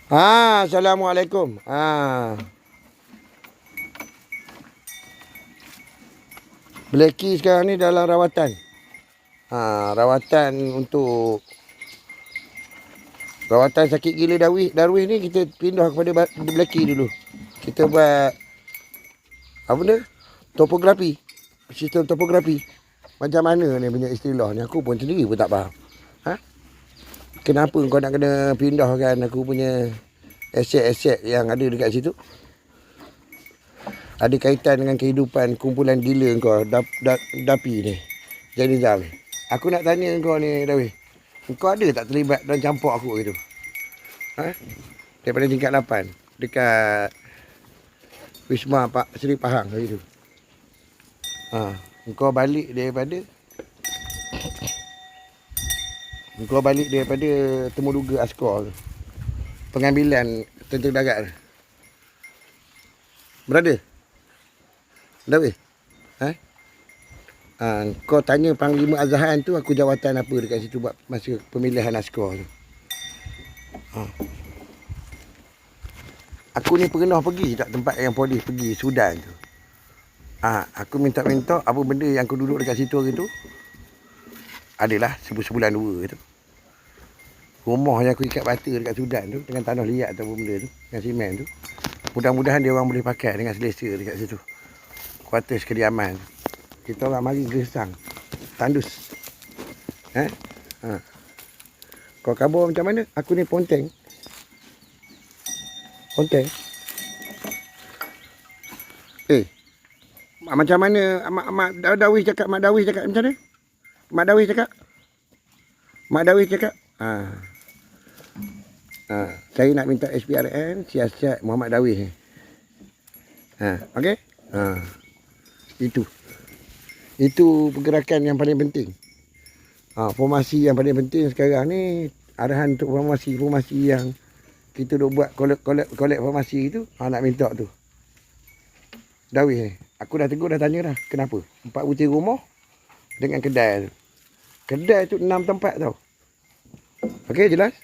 Assalamualaikum. Blacky sekarang ni dalam rawatan. Rawatan untuk rawatan sakit gila Darwis ni kita pindah kepada Blacky dulu. Kita buat apa benda? Topografi. Sistem topografi. Macam mana ni punya istilah ni, aku pun sendiri pun tak faham. Kenapa kau nak kena pindahkan aku punya aset-aset yang ada dekat situ? Ada kaitan dengan kehidupan kumpulan gila kau, Dapi ni. Jadi Nizam. Aku nak tanya kau ni, Darwis. Kau ada tak terlibat dalam campur aku gitu? Daripada tingkat 8. Dekat Wisma Pak Seri Pahang gitu. Kau balik daripada Temuduga Askor tu. Pengambilan tentera darat tu. Brother. Darwis. Kau tanya Panglima Azahan tu aku jawatan apa dekat situ buat masa pemilihan Askor tu. Aku ni pernah pergi tak tempat yang polis pergi Sudan tu. Aku minta apa benda yang aku duduk dekat situ hari tu. Adalah sebulan 2 tu. Rumah yang aku ikat bata dekat Sudan tu dengan tanah liat atau benda tu, dengan simen tu. Mudah-mudahan dia orang boleh pakai dengan selesa dekat situ. Kuartus kediaman. Kita orang mari gersang. Tandus. Kau khabar macam mana? Aku ni ponteng. Macam mana Mak Darwis cakap macam mana? Mak Darwis cakap. Saya nak minta SPRN siasat Muhammad Darwis ni. Okey? Itu pergerakan yang paling penting. Formasi yang paling penting sekarang ni, arahan untuk formasi yang kita duk buat kolek formasi tu, nak minta tu. Darwis ni. Aku dah tegur, dah tanya dah. Kenapa? 4 butir rumah dengan kedai tu. Kedai tu 6 tempat tau. Okey, jelas?